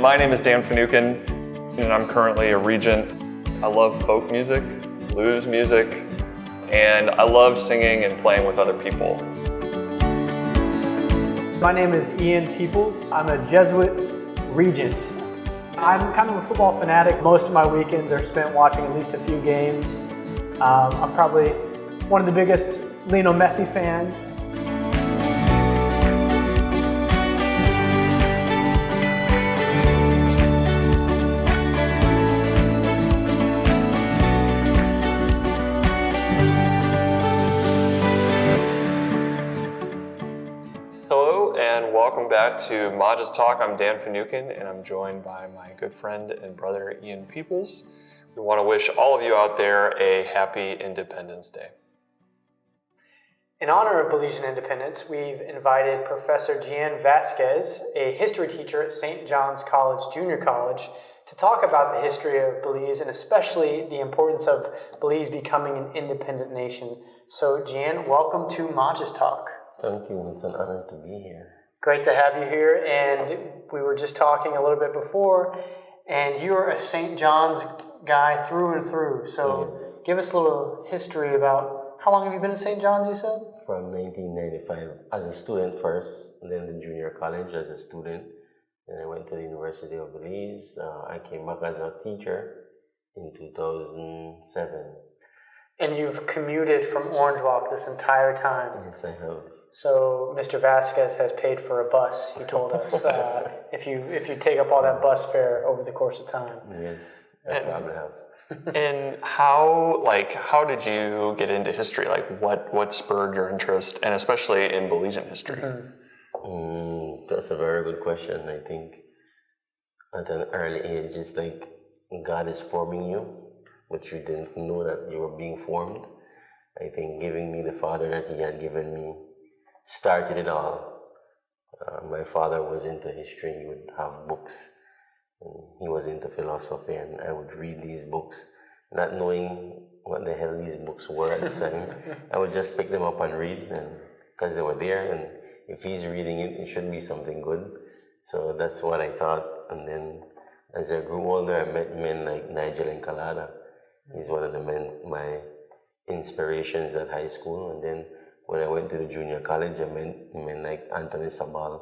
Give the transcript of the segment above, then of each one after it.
My name is Dan Finucane, and I'm currently a regent. I love folk music, blues music, and I love singing and playing with other people. My name is Ian Peoples. I'm a Jesuit regent. I'm kind of a football fanatic. Most of my weekends are spent watching at least a few games. I'm probably one of the biggest Lionel Messi fans. Hello and welcome back to MagisTalk. I'm Dan Finucane and I'm joined by my good friend and brother Ian Peoples. We want to wish all of you out there a happy Independence Day. In honor of Belizean independence, we've invited Professor Gian Vasquez, a history teacher at St. John's College Junior College, to talk about the history of Belize and especially the importance of Belize becoming an independent nation. So Gian, welcome to MagisTalk. Thank you. It's an honor to be here. Great to have you here. And we were just talking a little bit before, and you're a St. John's guy through and through. So Yes. give us a little history about how long have you been at St. John's, you said? From 1995 as a student first, then the junior college as a student. Then I went to the University of Belize. I came back as a teacher in 2007. And you've commuted from Orange Walk this entire time. Yes, I have. So Mr. Vasquez has paid for a bus, he told us, if you take up all that bus fare over the course of time. Yes, I probably have. And how did you get into history? Like what spurred your interest, and especially in Belizean history? That's a very good question. I think at an early age, it's like God is forming you, but you didn't know that you were being formed. I think giving me the father that he had given me started it all. My father was into history. He would have books. He was into philosophy, and I would read these books, not knowing what the hell these books were at the time. I would just pick them up and read, and because they were there, and if he's reading it, it should be something good. So that's what I thought. And then as I grew older, I met men like Nigel and Calada. He's one of the men, my inspirations at high school. And then when I went to the junior college, I met men like Anthony Sabal,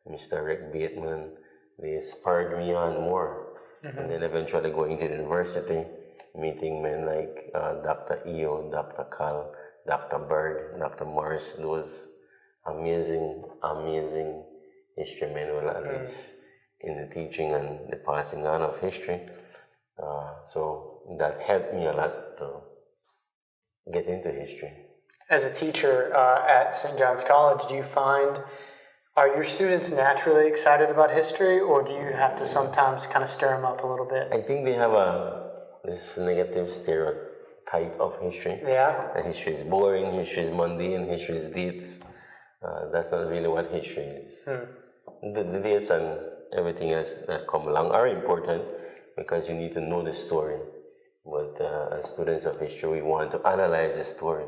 Mr. Rick Bateman. They spurred me on more. And then eventually going to the university, meeting men like Dr. Eo, Dr. Cal, Dr. Bird, Dr. Morris, those amazing history men, well, at least in the teaching and the passing on of history. So that helped me a lot to get into history. As a teacher at St. John's College, do you find, are your students naturally excited about history, or do you have to sometimes kind of stir them up a little bit? I think they have this negative stereotype of history. Yeah. And history is boring, history is mundane, history is dates. That's not really what history is. The dates and everything else that come along are important because you need to know the story. But as students of history, we want to analyze the story.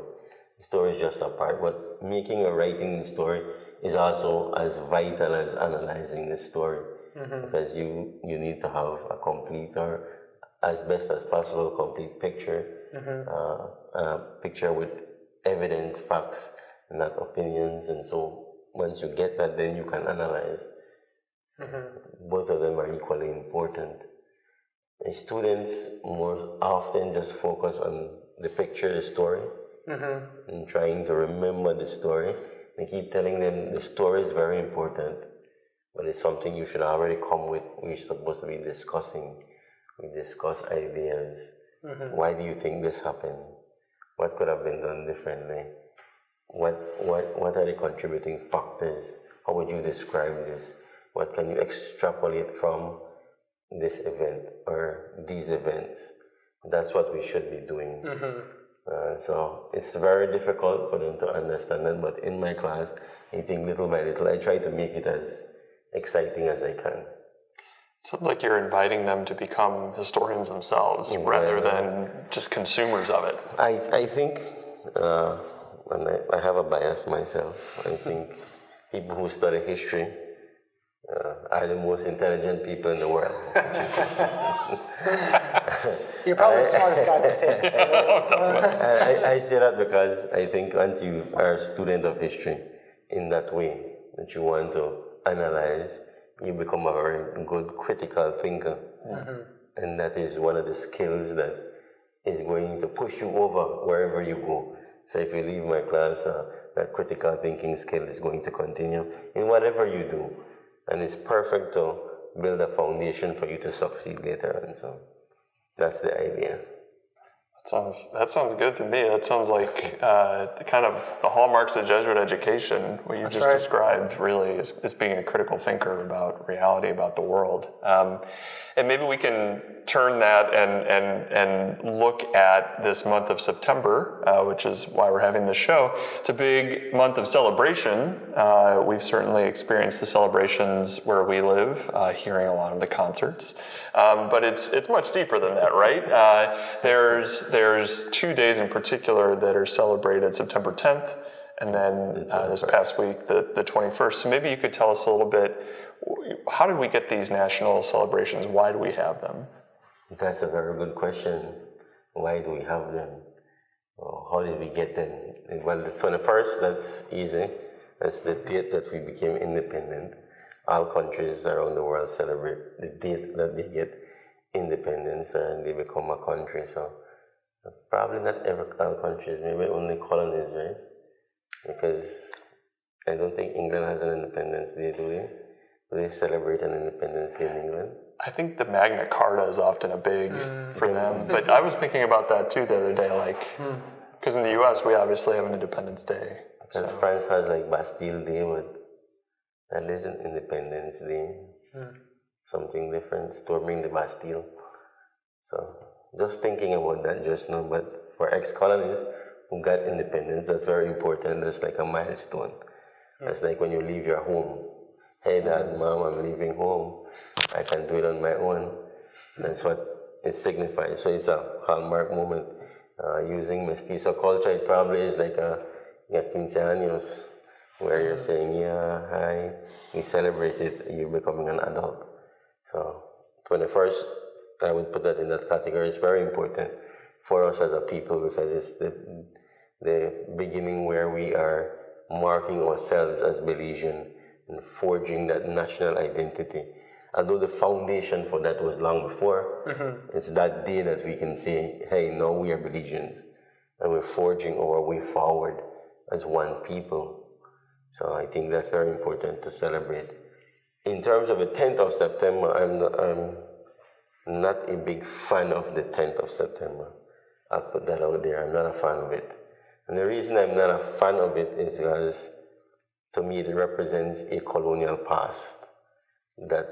The story is just a part, but making or writing the story is also as vital as analyzing the story, because you need to have a complete, or as best as possible, complete picture, picture with evidence, facts, not opinions. And so once you get that, then you can analyze. Both of them are equally important. And students more often just focus on the picture, the story, and trying to remember the story. I keep telling them the story is very important, but it's something you should already come with. We're supposed to be discussing. We discuss ideas. Why do you think this happened? What could have been done differently? What are the contributing factors? How would you describe this? What can you extrapolate from this event or these events? That's what we should be doing. So it's very difficult for them to understand that, but in my class, I think little by little, I try to make it as exciting as I can. Sounds like you're inviting them to become historians themselves rather than just consumers of it. I think, and I have a bias myself, I think people who study history are the most intelligent people in the world. You're probably the smartest guy at this table. I say that because I think once you are a student of history in that way, that you want to analyze, you become a very good critical thinker. And that is one of the skills that is going to push you over wherever you go. So if you leave my class, that critical thinking skill is going to continue in whatever you do. And it's perfect to build a foundation for you to succeed later. And so that's the idea. That sounds good to me. That sounds like kind of the hallmarks of Jesuit education, what you just described, really, is being a critical thinker about reality, about the world. And maybe we can turn that and look at this month of September, which is why we're having this show. It's a big month of celebration. We've certainly experienced the celebrations where we live, hearing a lot of the concerts. But it's much deeper than that, right? There's 2 days in particular that are celebrated, September 10th, and then this past week, the 21st. So maybe you could tell us a little bit, how did we get these national celebrations? Why do we have them? That's a very good question. Why do we have them? How did we get them? Well, the 21st, that's easy. That's the date that we became independent. All countries around the world celebrate the date that they get independence and they become a country. So probably not every countries, maybe only colonies, right? Because I don't think England has an Independence Day, do they? Do they celebrate an Independence Day in England? I think the Magna Carta is often a big for them. But I was thinking about that too the other day, because in the U.S. we obviously have an Independence Day. Because France has like Bastille Day, but that isn't Independence Day. It's something different, storming the Bastille. So just thinking about that just now, but for ex-colonies who got independence, that's very important. That's like a milestone. That's like when you leave your home. Hey Dad, Mom, I'm leaving home. I can do it on my own. That's what it signifies. So it's a hallmark moment. Using mestizo culture, it probably is like a 15 años, where you're saying, yeah, hi, you celebrate it, you're becoming an adult. So 21st, I would put that in that category. It's very important for us as a people because it's the beginning where we are marking ourselves as Belizean and forging that national identity. Although the foundation for that was long before, it's that day that we can say, hey, now we are Belizeans and we're forging our way forward as one people. So I think that's very important to celebrate. In terms of the 10th of September, I'm not a big fan of the 10th of September. I'll put that out there. I'm not a fan of it. And the reason I'm not a fan of it is because, to me, it represents a colonial past that,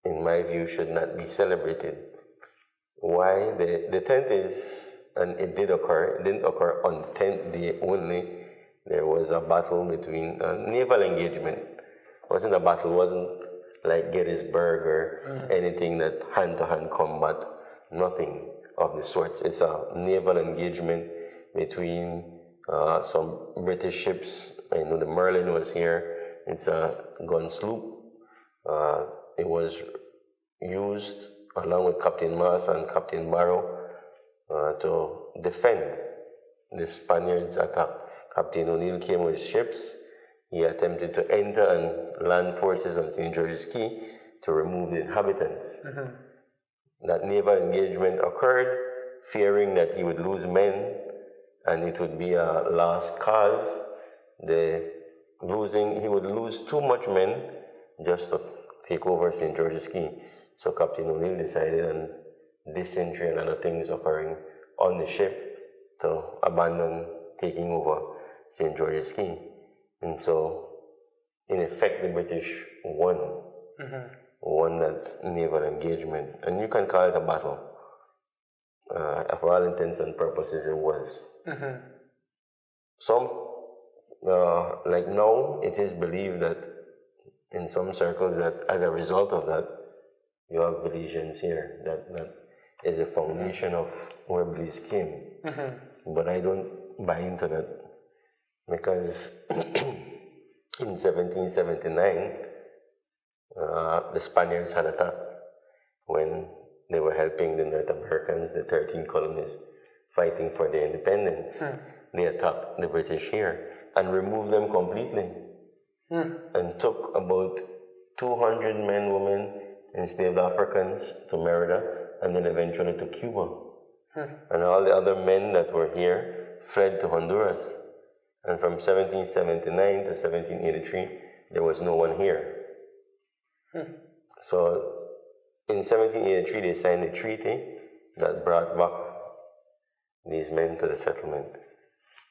in my view, should not be celebrated. Why? The 10th is, and it did occur, it didn't occur on the 10th day only. There was a battle between, naval engagement. It wasn't a battle, it wasn't like Gettysburg or anything that hand-to-hand combat, nothing of the sorts. It's a naval engagement between some British ships. I know the Merlin was here. It's a gun sloop. It was used along with Captain Mas and Captain Barrow to defend the Spaniards' attack. Captain O'Neill came with ships. He attempted to enter and land forces on St. George's Key to remove the inhabitants. That naval engagement occurred, fearing that he would lose men and it would be a lost cause. He would lose too much men just to take over St. George's Key. So Captain O'Neill decided, on dysentery and other things occurring on the ship, to abandon taking over St. George's Key. And so, in effect, the British won that naval engagement. And you can call it a battle. For all intents and purposes, it was. Some, like now, it is believed that in some circles that as a result of that, you have Belizeans here. That is the foundation of where Belize came. But I don't buy into that, because in 1779, the Spaniards had attacked when they were helping the North Americans, the 13 colonies, fighting for their independence. They attacked the British here and removed them completely and took about 200 men, women, enslaved Africans to Merida and then eventually to Cuba. And all the other men that were here fled to Honduras. And from 1779 to 1783, there was no one here. So in 1783, they signed a treaty that brought back these men to the settlement.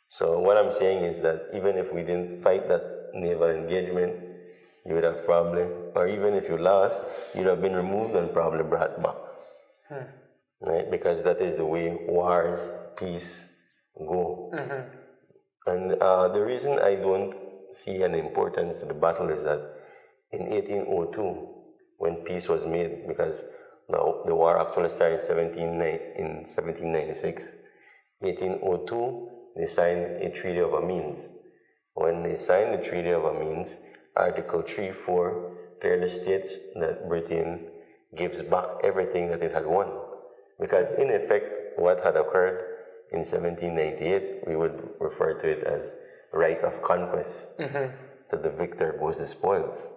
So what I'm saying is that even if we didn't fight that naval engagement, you would have probably, or even if you lost, you'd have been removed and probably brought back. Right? Because that is the way wars, peace go. And the reason I don't see an importance to the battle is that in 1802, when peace was made, because the war actually started in 1796, 1802, they signed a Treaty of Amiens. When they signed the Treaty of Amiens, Article 3.4 clearly states that Britain gives back everything that it had won. Because in effect, what had occurred in 1798, we would refer to it as right of conquest, that the victor goes the spoils.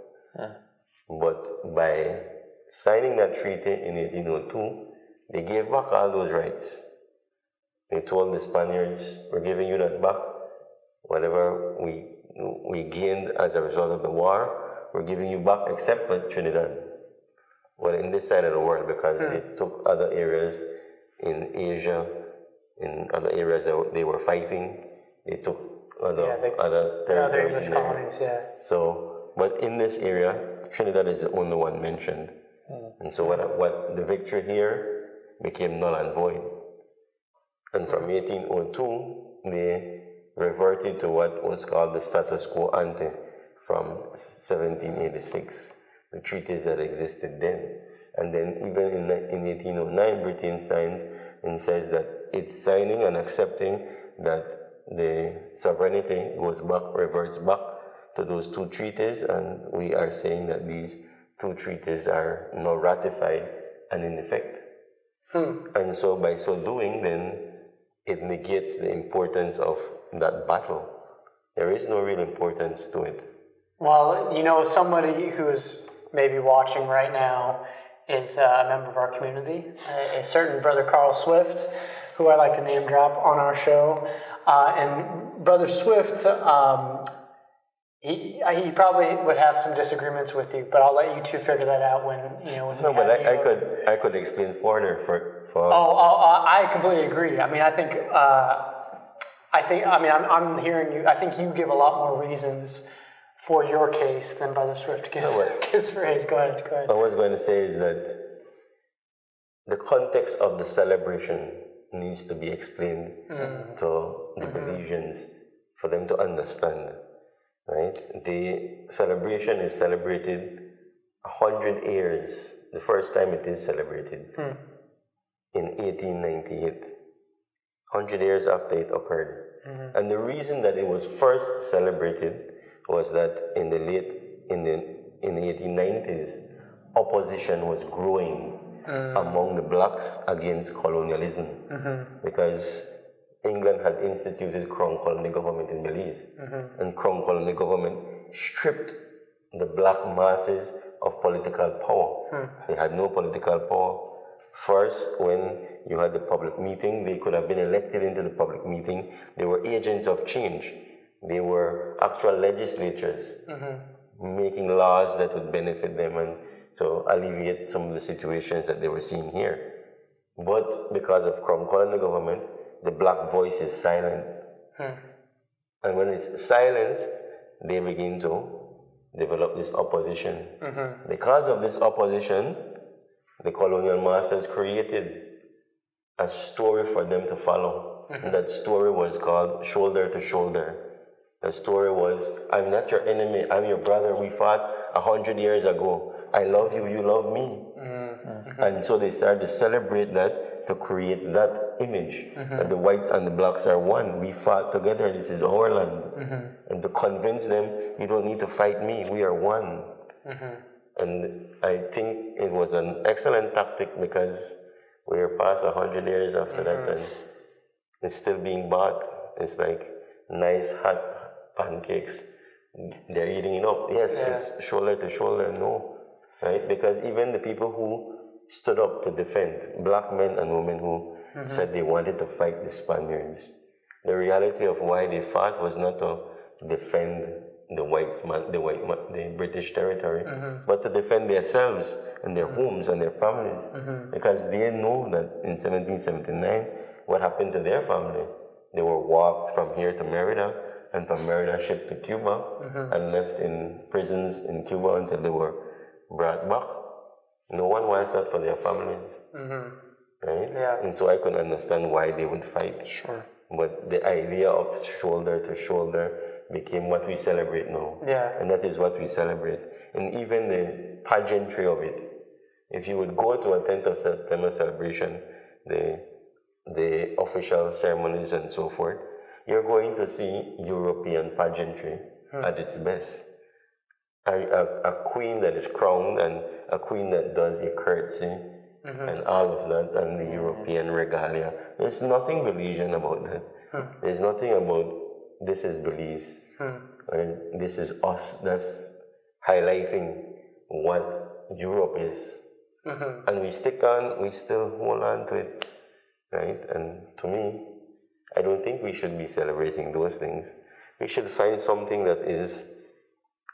But by signing that treaty in 1802, they gave back all those rights. They told the Spaniards, we're giving you that back. Whatever we gained as a result of the war, we're giving you back except for Trinidad. Well, in this side of the world, because they took other areas in Asia, in other areas that they were fighting, they took other territories. English colonies, So, but in this area, Trinidad is the only one mentioned. And so what the victory here became null and void. And from 1802, they reverted to what was called the status quo ante from 1786, the treaties that existed then. And then even in 1809, Britain signs and says that it's signing and accepting that the sovereignty goes back, reverts back to those two treaties, and we are saying that these two treaties are now ratified and in effect. And so by so doing, then it negates the importance of that battle. There is no real importance to it. Well, you know, somebody who's maybe watching right now is a member of our community, a certain Brother Carl Swift, who I like to name drop on our show. And Brother Swift, he probably would have some disagreements with you, but I'll let you two figure that out when I could explain further for. I completely agree. I mean, I'm hearing you. I think you give a lot more reasons for your case than Brother Swift gives for his. Go ahead. What I was going to say is that the context of the celebration needs to be explained to the Belizeans for them to understand. Right? The celebration is celebrated 100 years. The first time it is celebrated in 1898, 100 years after it occurred. And the reason that it was first celebrated was that in the 1890s, opposition was growing among the blacks against colonialism, because England had instituted Crown Colony government in Belize, and Crown Colony government stripped the black masses of political power. They had no political power. First, when you had the public meeting, they could have been elected into the public meeting. They were agents of change. They were actual legislatures making laws that would benefit them and to alleviate some of the situations that they were seeing here. But because of Crown Colony government, the black voice is silent. And when it's silenced, they begin to develop this opposition. Because of this opposition, the colonial masters created a story for them to follow. And that story was called Shoulder to Shoulder. The story was, I'm not your enemy, I'm your brother. We fought 100 years ago. I love you, you love me. And so they started to celebrate that, to create that image, that the whites and the blacks are one. We fought together, this is our land. And to convince them, you don't need to fight me, we are one. And I think it was an excellent tactic because we are past 100 years after that, and it's still being bought. It's like nice hot pancakes. They're eating it up. Yes, it's shoulder to shoulder, no. Right? Because even the people who stood up to defend, black men and women who said they wanted to fight the Spaniards, the reality of why they fought was not to defend the British territory, but to defend themselves and their homes and their families, because they know that in 1779, what happened to their family? They were walked from here to Merida, and from Merida shipped to Cuba, and left in prisons in Cuba until they were brought back. No one wants that for their families, right? Yeah. And so I could understand why they would fight. Sure. But the idea of shoulder to shoulder became what we celebrate now. Yeah. And that is what we celebrate. And even the pageantry of it. If you would go to a 10th of September celebration, the official ceremonies and so forth, you're going to see European pageantry at its best. A queen that is crowned and a queen that does a curtsy and all of that, and the European regalia. There's nothing Belizean about that. There's nothing about this is Belize, and this is us. That's highlighting what Europe is. And we stick on, we still hold on to it, right? And to me, I don't think we should be celebrating those things. We should find something that is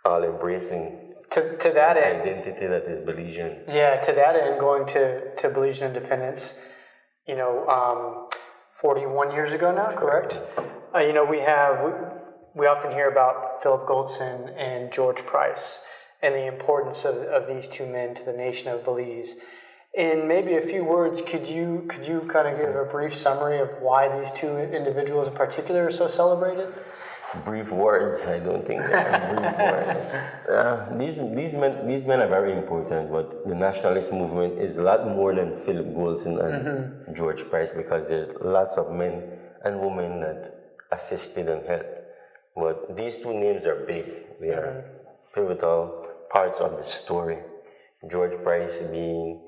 all-embracing. To that end, Identity that is Belizean. yeah, to that end, going to Belizean independence, 41 years ago now, correct? We often hear about Philip Goldson and George Price and the importance of these two men to the nation of Belize. In maybe a few words, could you kind of give a brief summary of why these two individuals in particular are so celebrated? Brief words, I don't think they are brief words. These men are very important, but the nationalist movement is a lot more than Philip Goldson and George Price, because there's lots of men and women that assisted and helped. But these two names are big. They are pivotal parts of the story. George Price being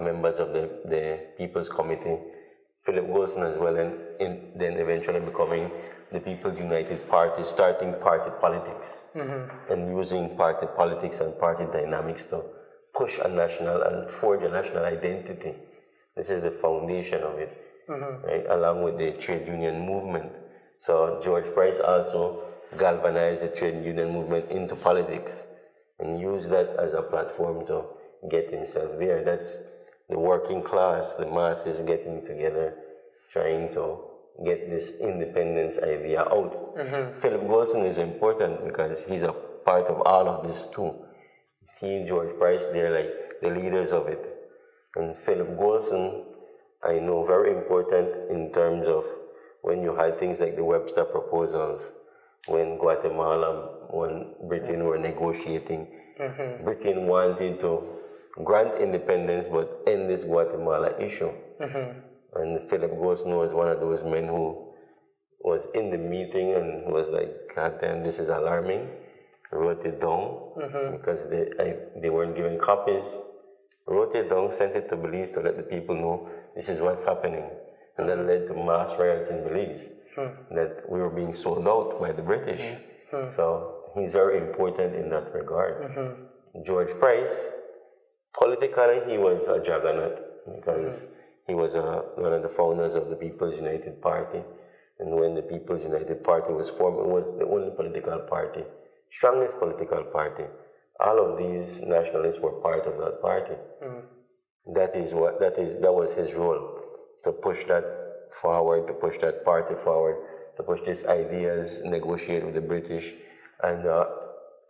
members of the People's Committee, Philip Goldson as well, and then eventually becoming the People's United Party, starting party politics and using party politics and party dynamics to push a national and forge a national identity. This is the foundation of it, right? Along with the trade union movement. So George Price also galvanized the trade union movement into politics and used that as a platform to get himself there. That's the working class, the masses getting together, trying to get this independence idea out. Philip Goldson is important because he's a part of all of this too. He, George Price, they're like the leaders of it. And Philip Goldson, I know, very important in terms of when you had things like the Webster proposals, when Britain were negotiating. Britain wanted to grant independence but end this Guatemala issue. And Philip Goldson was one of those men who was in the meeting and was like, God damn, this is alarming. Wrote it down because they weren't given copies. Wrote it down, sent it to Belize to let the people know this is what's happening. And that led to mass riots in Belize, that we were being sold out by the British. So he's very important in that regard. George Price, politically, he was a juggernaut because he was one of the founders of the People's United Party. And when the People's United Party was formed, it was the only political party, strongest political party. All of these nationalists were part of that party. That was his role, to push that forward, to push that party forward, to push these ideas, negotiate with the British. And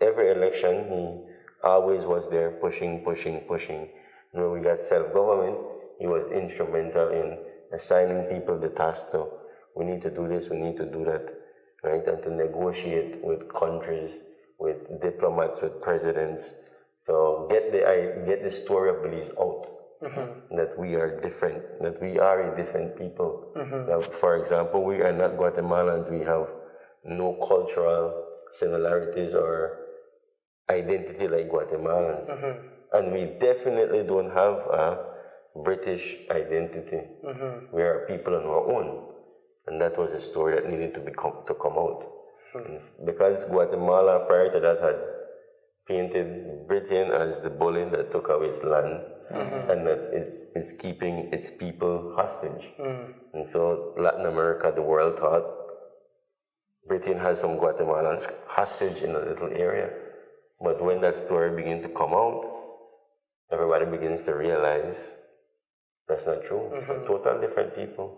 every election, he always was there pushing. And when we got self-government, he was instrumental in assigning people the task to, we need to do this, we need to do that, right? And to negotiate with countries, with diplomats, with presidents. So get the story of Belize out, that we are different, that we are a different people. Now, for example, we are not Guatemalans, we have no cultural similarities or identity like Guatemalans. And we definitely don't have a British identity. We are people on our own. And that was a story that needed to come out. Because Guatemala, prior to that, had painted Britain as the bully that took away its land and that it is keeping its people hostage. And so Latin America, the world thought Britain has some Guatemalans hostage in a little area. But when that story began to come out, everybody begins to realize that's not true. It's total different people.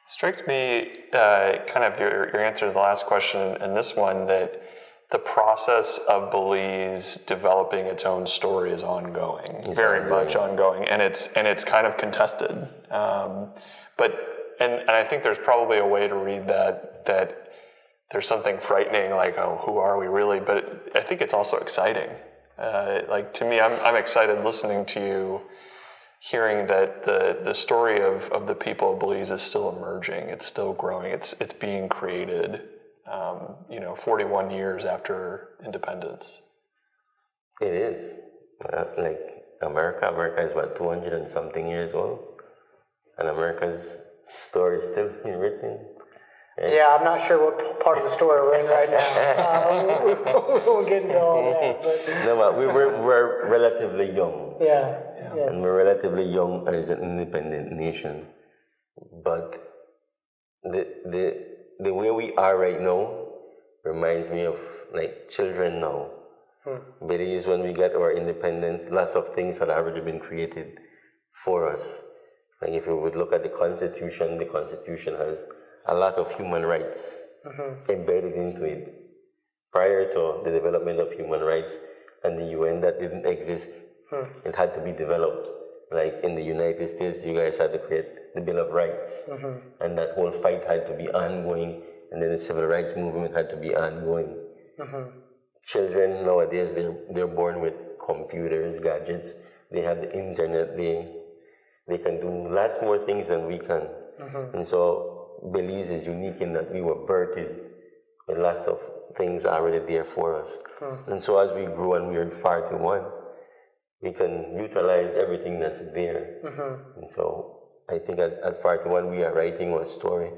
Strikes me, kind of your answer to the last question and this one, that the process of Belize developing its own story is ongoing, very much ongoing, and it's kind of contested. But I think there's probably a way to read that there's something frightening, like, oh, who are we really? But I think it's also exciting. Like, to me, I'm excited listening to you, hearing that the story of the people of Belize is still emerging. It's still growing. It's being created. 41 years after independence. It is. Like America is about 200 and something years old, and America's story is still being written. Yeah, I'm not sure what part of the story we're in right now. We won't get into all that. But. No, but we're relatively young. Yeah. Yes. And we're relatively young as an independent nation. But the way we are right now reminds me of like children now. Belize, when we got our independence, lots of things had already been created for us. Like if you would look at the Constitution has a lot of human rights embedded into it. Prior to the development of human rights and the UN, that didn't exist. It had to be developed. Like in the United States, you guys had to create the Bill of Rights. And that whole fight had to be ongoing. And then the civil rights movement had to be ongoing. Children nowadays, they're born with computers, gadgets. They have the internet. They can do lots more things than we can. And so Belize is unique in that we were birthed with lots of things already there for us. And so as we grew and we are far to one, we can utilize everything that's there. And so I think at far to one, we are writing our story,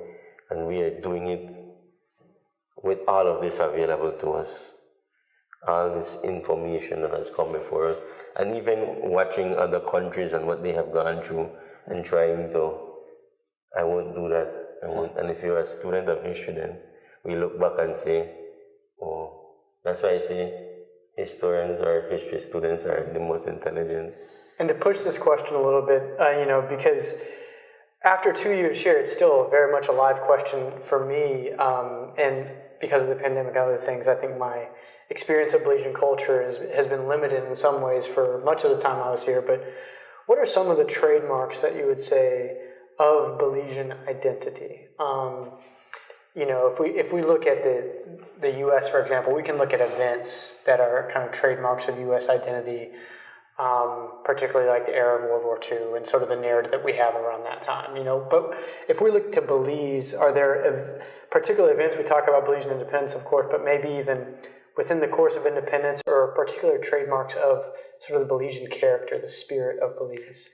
and we are doing it with all of this available to us, all this information that has come before us, and even watching other countries and what they have gone through and trying to, I won't do that, I won't. And if you're a student of history, then we look back and say, oh, that's why I say historians or history students are the most intelligent. And to push this question a little bit, because after 2 years here, it's still very much a live question for me, and because of the pandemic and other things, I think my experience of Belizean culture has been limited in some ways for much of the time I was here. But what are some of the trademarks that you would say of Belizean identity? If we look at the U.S., for example, we can look at events that are kind of trademarks of U.S. identity, particularly like the era of World War II and sort of the narrative that we have around that time. But if we look to Belize, are there particular events? We talk about Belizean independence, of course, but maybe even within the course of independence, or particular trademarks of sort of the Belizean character, the spirit of Belize.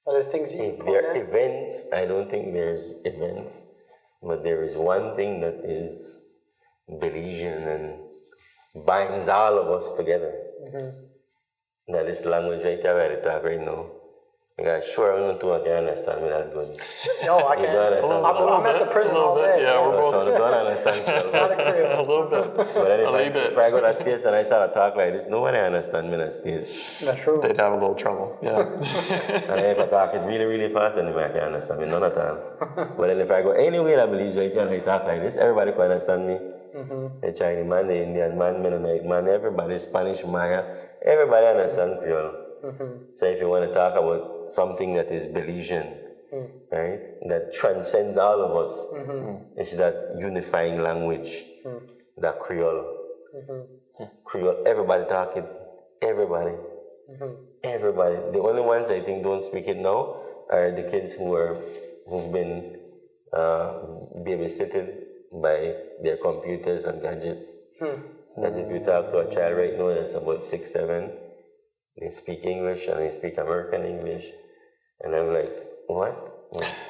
Are there things that you If there are events, I don't think there's events. But there is one thing that is Belizean and binds all of us together. That is language right there where I talk right now. Because sure, I'm not too can understand me that good. No, I can't. I'm at the prison all day. Yeah, we're both. So I don't understand a little bit. But then if I go to States and I start to talk like this, nobody understands me in the States. That's true. They'd have a little trouble, yeah. And then if I talk it really, really fast, then I can understand me, none at all. But then if I go anywhere I believe right here and I talk like this, everybody can understand me. The Chinese man, the Indian man, Mennonite man, everybody, Spanish, Maya, everybody understands Creole. So if you want to talk about something that is Belizean, right, that transcends all of us, it's that unifying language, that Creole. Creole, everybody talk it, everybody. Everybody. The only ones I think don't speak it now are the kids who've been babysitted by their computers and gadgets. As if you talk to a child right now that's about 6, 7, they speak English and they speak American English. And I'm like, what?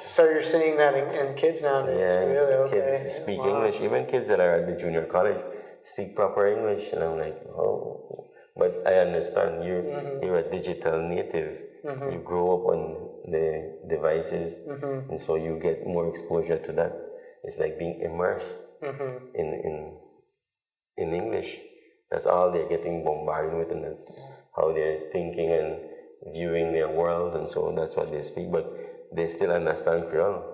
So you're seeing that in kids nowadays? Yeah, really? Okay. kids speak English. Even kids that are at the junior college speak proper English. And I'm like, oh. But I understand you're a digital native. You grow up on the devices, and so you get more exposure to that. It's like being immersed in English. That's all they're getting bombarded with, and that's how they're thinking and viewing their world, and so that's what they speak. But they still understand Creole.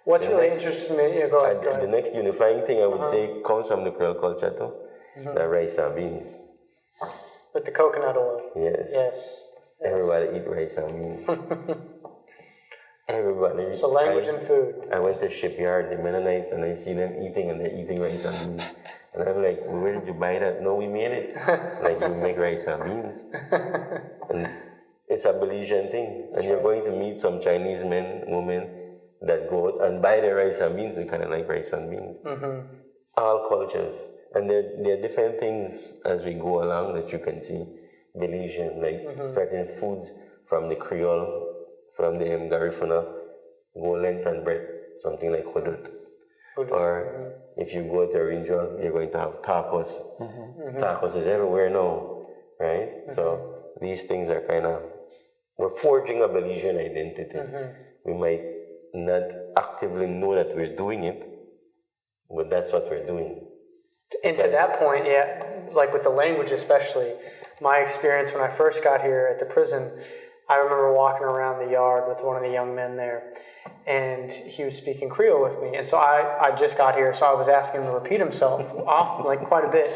What's really interesting to me, go ahead. The next unifying thing I would say comes from the Creole culture too, the rice and beans. With the coconut oil. Yes. Everybody eat rice and beans. Everybody. So language and food. I went to shipyard, the Mennonites, and I see them eating, and they're eating rice and beans. And I'm like, where did you buy that? No, we made it. Like, you make rice and beans. And it's a Belizean thing. And you're going to meet some Chinese men, women, that go out and buy their rice and beans. We kind of like rice and beans. All cultures. And there are different things as we go along that you can see. Belizean, like certain foods from the Creole, from the Garifuna, go length and breadth, something like hudut. Or if you go to a region, you're going to have tacos. Tacos is everywhere now, right? So these things are kind of, we're forging a Belizean identity. We might not actively know that we're doing it, but that's what we're doing. And to that point, like with the language especially, my experience when I first got here at the prison, I remember walking around the yard with one of the young men there, and he was speaking Creole with me. And so I just got here, so I was asking him to repeat himself often, like quite a bit.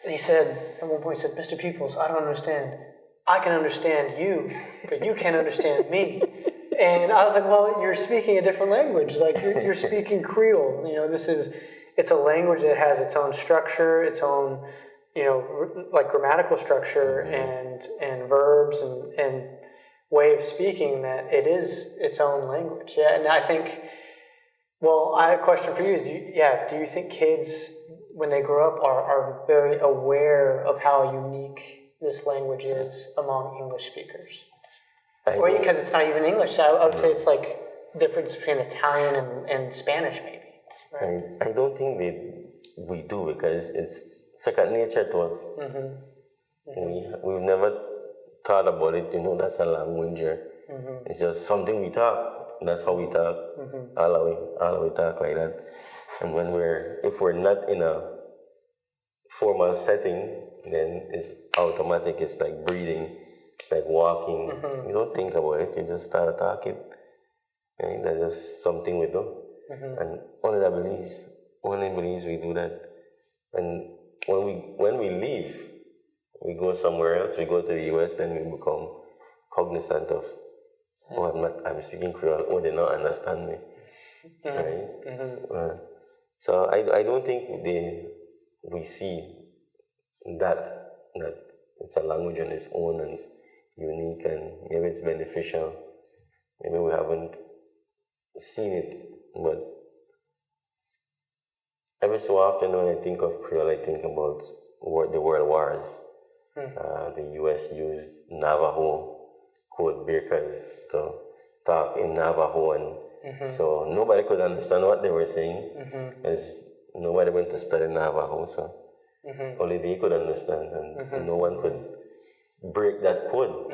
And he said, at one point, he said, Mr. Peoples, I don't understand. I can understand you, but you can't understand me. And I was like, well, you're speaking a different language. Like, you're speaking Creole. You know, it's a language that has its own structure, its own, like grammatical structure and verbs and way of speaking, that it is its own language. Yeah, and I think, well, I have a question for you is, do you think kids, when they grow up, are very aware of how unique this language is among English speakers? Or because it's not even English, I would say it's like the difference between Italian and Spanish, maybe. Right? I don't think we do, because it's second nature to us. We've never thought about it, that's a language. It's just something we talk. That's how we talk. All we talk like that. And if we're not in a formal setting, then it's automatic. It's like breathing. It's like walking. You don't think about it. You just start talking. Right? That's just something we do. And only Belize we do that. And when we leave, we go somewhere else. We go to the US, then we become cognizant of, I'm speaking Creole. Oh, they don't understand me. Right? So I don't think we see that it's a language on its own and it's unique and maybe it's beneficial. Maybe we haven't seen it, but every so often when I think of Creole, I think about the world wars. The US used Navajo code breakers to talk in Navajo, and so nobody could understand what they were saying, because nobody went to study Navajo, so only they could understand, and no one could break that code.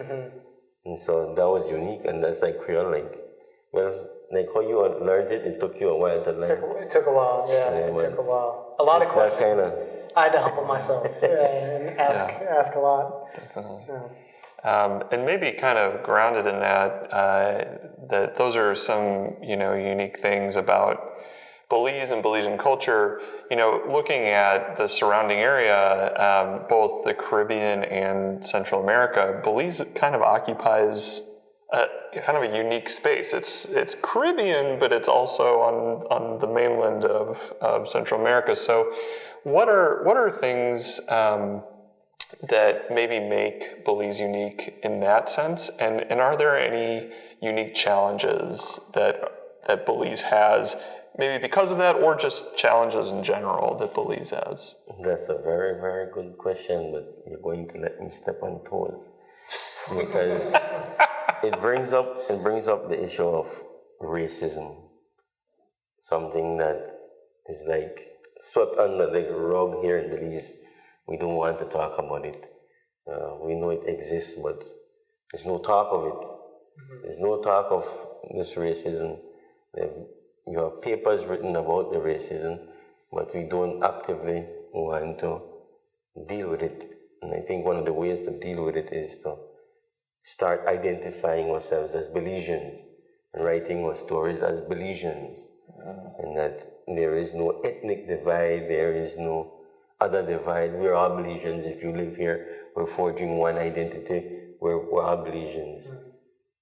And so that was unique, and that's like Creole, like how you learned it, it took you a while to learn. It took a while, it took a while. A lot of questions. I had to humble myself and ask a lot. Definitely. And maybe kind of grounded in that, that those are some, unique things about Belize and Belizean culture. Looking at the surrounding area, both the Caribbean and Central America, Belize kind of occupies kind of a unique space. It's Caribbean, but it's also on the mainland of Central America. So, what are things that maybe make Belize unique in that sense? And are there any unique challenges that Belize has maybe because of that, or just challenges in general that Belize has? That's a very, very good question, but you're going to let me step on toes because it brings up the issue of racism, something that is like swept under the rug here in Belize. We don't want to talk about it. We know it exists, but there's no talk of it. There's no talk of this racism. You have papers written about the racism, but we don't actively want to deal with it. And I think one of the ways to deal with it is to start identifying ourselves as Belizeans and writing our stories as Belizeans. And that there is no ethnic divide, there is no other divide. We're all Belizeans. If you live here, we're forging one identity. We're all Belizeans.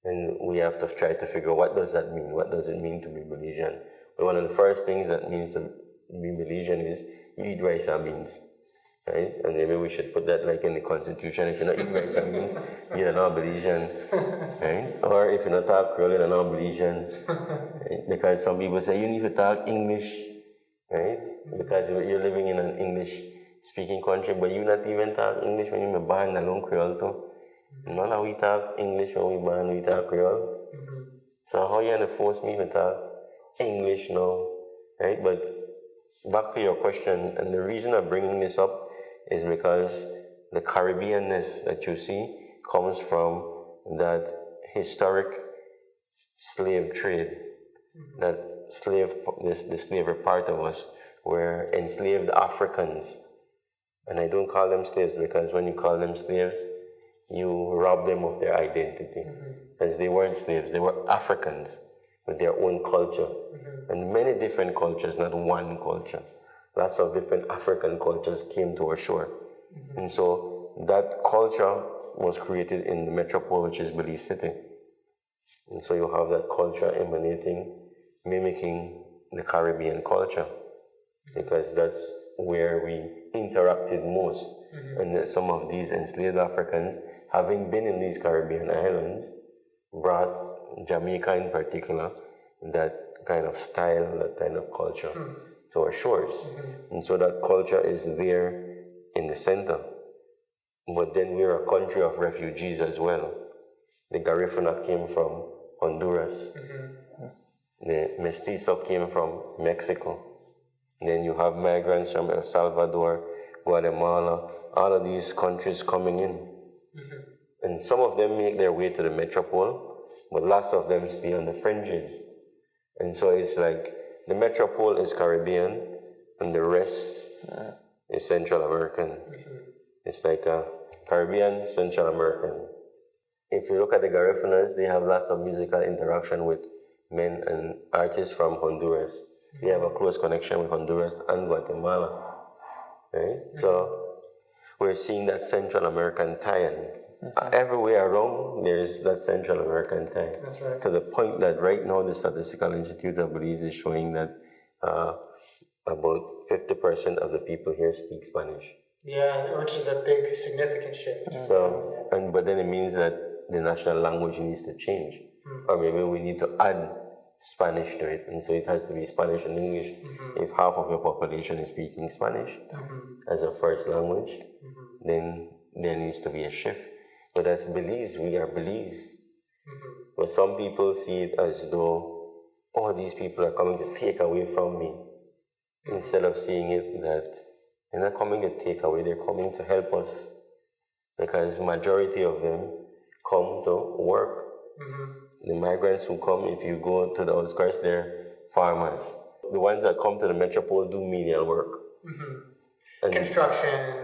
And we have to try to figure out what does that mean? What does it mean to be Belizean? But one of the first things that means to be Belizean is you eat rice and beans. Right? And maybe we should put that like in the Constitution. If you're not eating rice and beans, you're not Belizean. Right? Or if you're not talk Creole, you're not Belizean. Right? Because some people say you need to talk English, right? Because you're living in an English-speaking country, but you not even talk English when you're born alone Creole too. None of we talk English when we born, we talk Creole. So how you gonna force me to talk English now, right? But back to your question, and the reason I'm bringing this up is because the Caribbeanness that you see comes from that historic slave trade, that the slavery part of us were enslaved Africans. And I don't call them slaves because when you call them slaves, you rob them of their identity. Because they weren't slaves, they were Africans with their own culture. And many different cultures, not one culture. Lots of different African cultures came to our shore. And so that culture was created in the metropole, which is Belize City. And so you have that culture emanating, mimicking the Caribbean culture, because that's where we interacted most. And some of these enslaved Africans, having been in these Caribbean islands, brought Jamaica in particular, that kind of style, that kind of culture to our shores. And so that culture is there in the center. But then we're a country of refugees as well. The Garifuna came from Honduras. The Mestizo came from Mexico. Then you have migrants from El Salvador, Guatemala, all of these countries coming in. And some of them make their way to the metropole, but lots of them stay on the fringes. And so it's like the metropole is Caribbean and the rest is Central American. It's like a Caribbean, Central American. If you look at the Garifunas, they have lots of musical interaction with men and artists from Honduras. They have a close connection with Honduras and Guatemala. Right? So we're seeing that Central American tie-in. Everywhere around, there's that Central American tie. That's right. To the point that right now, the Statistical Institute of Belize is showing that about 50% of the people here speak Spanish. Yeah, which is a big, significant shift. So, but then it means that the national language needs to change. Or maybe we need to add Spanish to it. And so it has to be Spanish and English. If half of your population is speaking Spanish as a first language, then there needs to be a shift. But as Belize, we are Belize. But some people see it as though, oh, these people are coming to take away from me. Instead of seeing it that they're not coming to take away, they're coming to help us. Because majority of them come to work. The migrants who come, if you go to the outskirts, they're farmers. The ones that come to the metropole do menial work. And construction,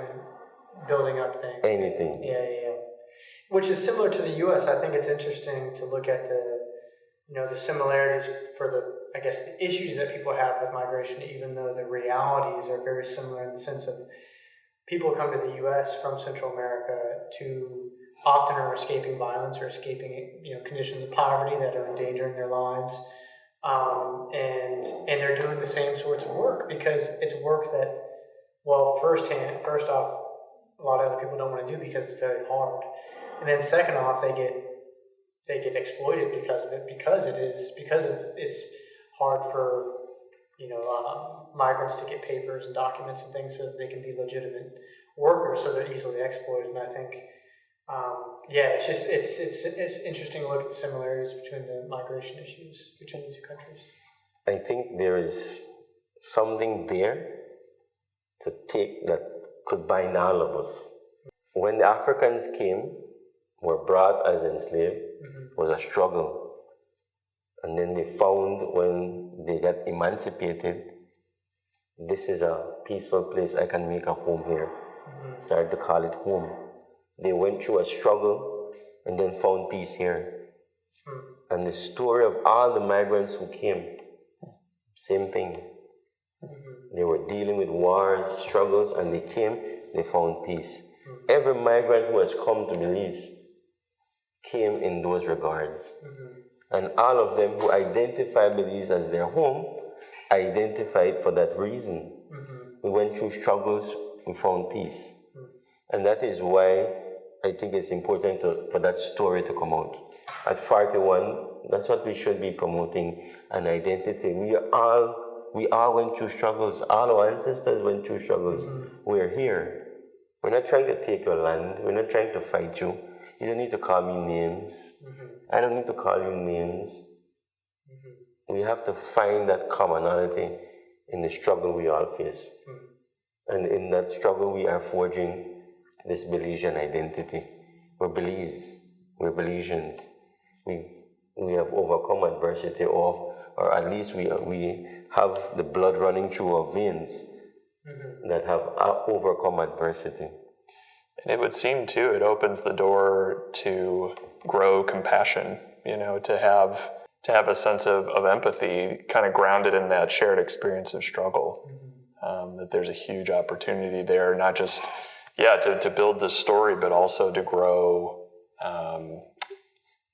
building up things. Anything. Yeah. Which is similar to the U.S. I think it's interesting to look at the similarities for the issues that people have with migration, even though the realities are very similar in the sense of people come to the U.S. from Central America to often are escaping violence or escaping conditions of poverty that are endangering their lives, and they're doing the same sorts of work because it's work that, first off, a lot of other people don't want to do because it's very hard, and then second off, they get exploited because of it, because it's hard for migrants to get papers and documents and things so that they can be legitimate workers, so they're easily exploited. And I think, it's interesting to look at the similarities between the migration issues between the two countries. I think there is something there to take that could bind all of us. When the Africans came, were brought as enslaved, was a struggle. And then they found when they got emancipated, this is a peaceful place, I can make a home here. Started to call it home. They went through a struggle and then found peace here. And the story of all the migrants who came, same thing. They were dealing with wars, struggles, and they came, they found peace. Every migrant who has come to Belize came in those regards. And all of them who identify Belize as their home, identified for that reason. We went through struggles, we found peace. And that is why I think it's important for that story to come out. At 41, that's what we should be promoting, an identity. We all went through struggles. All our ancestors went through struggles. We're here. We're not trying to take your land. We're not trying to fight you. You don't need to call me names. I don't need to call you names. We have to find that commonality in the struggle we all face. And in that struggle, we are forging this Belizean identity. We're Belize. We're Belizeans. We have overcome adversity, or at least we have the blood running through our veins that have overcome adversity. And it would seem, too, it opens the door to grow compassion, to have a sense of empathy kind of grounded in that shared experience of struggle. That there's a huge opportunity there, not just, to build this story, but also to grow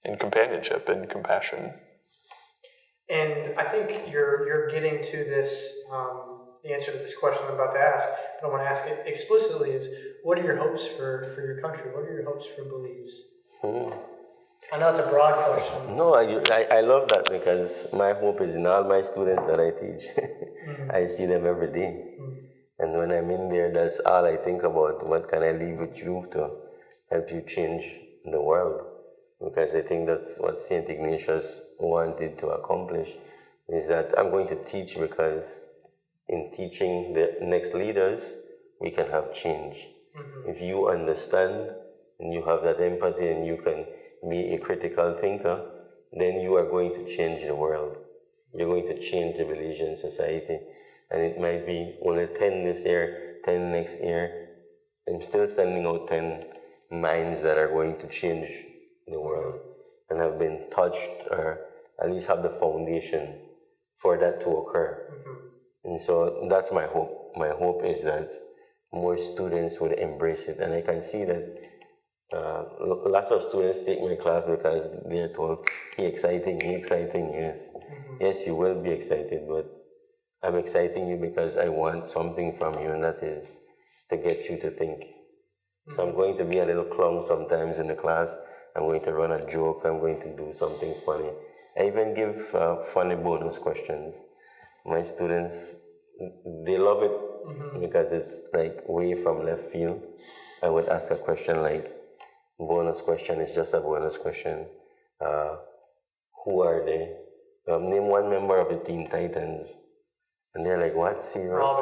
in companionship and compassion. And I think you're getting to this, the answer to this question I'm about to ask, but I want to ask it explicitly is, what are your hopes for your country? What are your hopes for Belize? I know it's a broad question. No, I love that, because my hope is in all my students that I teach. I see them every day. And when I'm in there, that's all I think about. What can I leave with you to help you change the world? Because I think that's what St. Ignatius wanted to accomplish, is that I'm going to teach because in teaching the next leaders, we can have change. If you understand and you have that empathy and you can be a critical thinker, then you are going to change the world. You're going to change the Belizean society. And it might be only 10 this year, 10 next year. I'm still sending out 10 minds that are going to change the world and have been touched, or at least have the foundation for that to occur. And so that's my hope. My hope is that more students would embrace it. And I can see that lots of students take my class because they're told, he exciting, yes. Yes, you will be excited, but I'm exciting you because I want something from you, and that is to get you to think. So I'm going to be a little clown sometimes in the class. I'm going to run a joke. I'm going to do something funny. I even give funny bonus questions. My students, they love it because it's like way from left field. I would ask a question like, bonus question is just a bonus question. Who are they? Name one member of the Teen Titans. And they're like, what? Serious?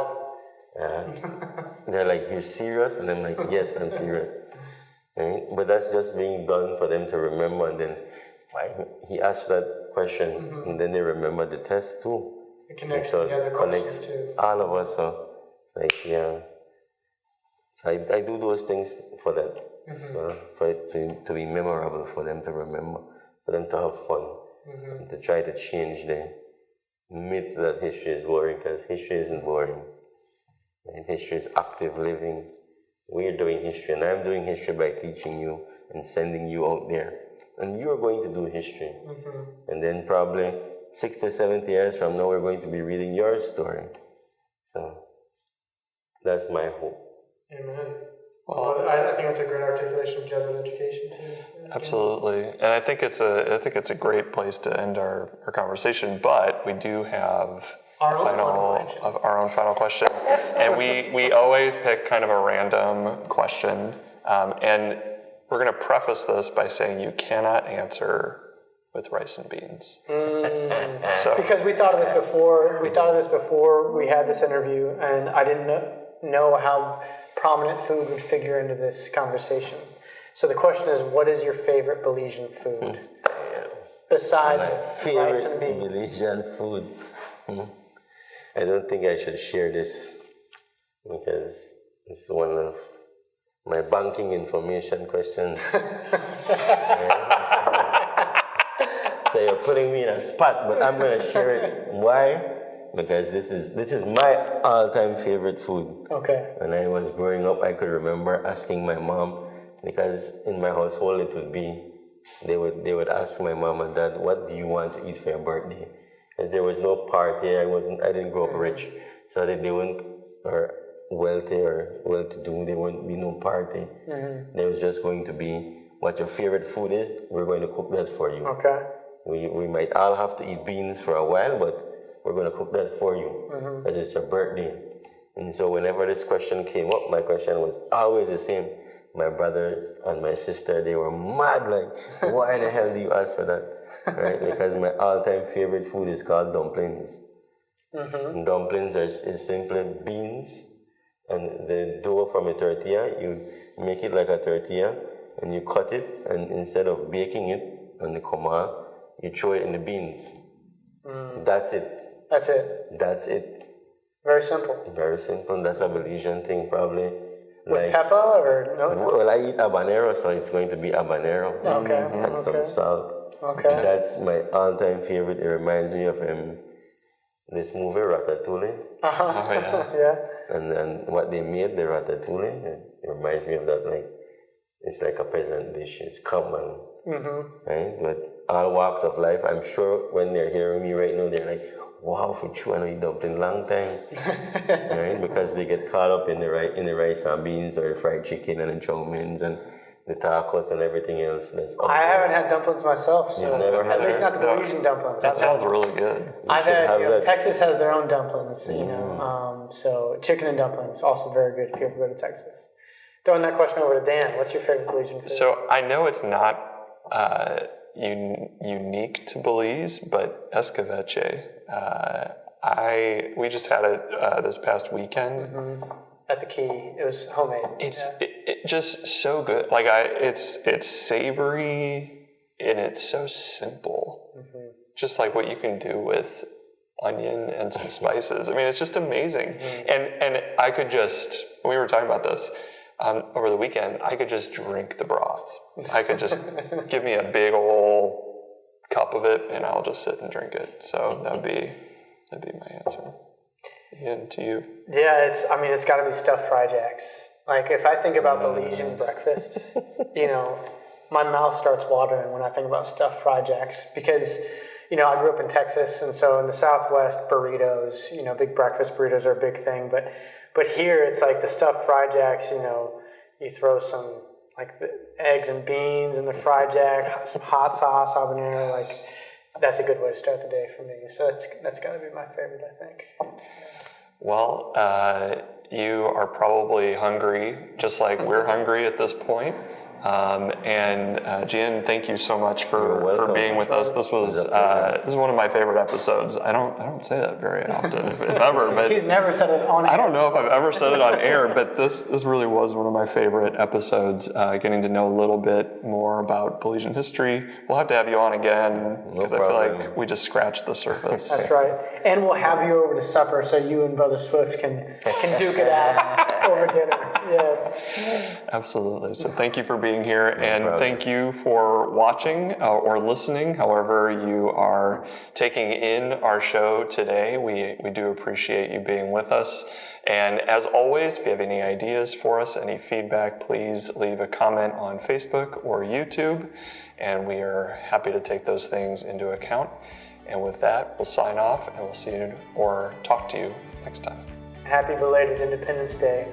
They're like, you're serious? And I'm like, yes, I'm serious. Right? But that's just being done for them to remember. And then he asked that question, and then they remember the test too. It connects so the other questions too. All of us. So it's like, yeah. So I do those things for that, for it to be memorable, for them to remember, for them to have fun, and to try to change the myth that history is boring, because history isn't boring. And history is active living. We're doing history, and I'm doing history by teaching you and sending you out there. And you're going to do history. And then probably 60, 70 years from now, we're going to be reading your story. So that's my hope. Amen. Well, I think that's a great articulation of Jesuit education too. Absolutely, and I think it's a great place to end our conversation. But we do have Our own final question. And we always pick kind of a random question. And we're going to preface this by saying you cannot answer with rice and beans. Because we thought of this before. We thought of this before we had this interview, and I didn't know how prominent food would figure into this conversation. So the question is, what is your favorite Belizean food? Besides rice and beans. Belizean food. I don't think I should share this because it's one of my banking information questions. So you're putting me in a spot, but I'm going to share it. Why? Because this is my all-time favorite food. Okay. When I was growing up, I could remember asking my mom, because in my household it would be, they would ask my mom and dad, what do you want to eat for your birthday? Because there was no party. I didn't grow up rich, so they weren't or wealthy or well-to-do. There wouldn't be no party. There was just going to be what your favorite food is. We're going to cook that for you. Okay. We might all have to eat beans for a while, but we're going to cook that for you because it's your birthday. And so whenever this question came up, my question was always the same. My brothers and my sister, they were mad, like, why the hell do you ask for that? Right? Because my all-time favorite food is called dumplings. Dumplings is simply beans and the dough from a tortilla. You make it like a tortilla and you cut it, and instead of baking it on the comal, you throw it in the beans. That's it. That's it. That's it. Very simple. Very simple. That's a Belizean thing, probably. With pepper or no? Well, I eat habanero, so it's going to be habanero. Okay. And some salt. Okay. That's my all-time favorite. It reminds me of this movie, Ratatouille. Oh, yeah. Yeah. And what they made, the Ratatouille, it reminds me of that. Like, it's like a peasant dish. It's common. Right? But all walks of life, I'm sure when they're hearing me right now, they're like, wow, for sure, I know you dumpling long time. Right? Because they get caught up in the rice and beans or the fried chicken and the chow meins and the tacos and everything else. I haven't had dumplings myself, so at least not the Belizean dumplings. That sounds really good. I've had, Texas has their own dumplings, so chicken and dumplings, also very good if you ever go to Texas. Throwing that question over to Dan, what's your favorite Belizean food? So I know it's not unique to Belize, but escabeche. We just had it this past weekend. At the Key, it was homemade. It just so good. Like it's savory and it's so simple. Just like what you can do with onion and some spices. I mean, it's just amazing. And I could we were talking about this over the weekend. I could just drink the broth. I could just give me a big old cup of it, and I'll just sit and drink it. So that'd be my answer. Ian, to you. Yeah, it's got to be stuffed fried jacks. Like, if I think about Belizean breakfast, my mouth starts watering when I think about stuffed fried jacks because, I grew up in Texas, and so in the Southwest, burritos, big breakfast burritos are a big thing. But here, it's like the stuffed fried jacks, you throw some, like, the eggs and beans in the fried jack, some hot sauce, habanero, like, that's a good way to start the day for me. So that's got to be my favorite, I think. Well, you are probably hungry, just like we're hungry at this point. And Gian, thank you so much for being with us. This was one of my favorite episodes. I don't say that very often, if ever. But he's never said it on air. I don't know if I've ever said it on air, but this really was one of my favorite episodes. Getting to know a little bit more about Belizean history. We'll have to have you on again because I feel like we just scratched the surface. That's right, and we'll have you over to supper so you and Brother Swift can duke it out over dinner. Yes, absolutely. So thank you for being here, and thank you for watching or listening, however you are taking in our show today. We do appreciate you being with us. And as always, if you have any ideas for us, any feedback, please leave a comment on Facebook or YouTube, and we are happy to take those things into account. And with that, we'll sign off, and we'll see you or talk to you next time. Happy belated Independence Day.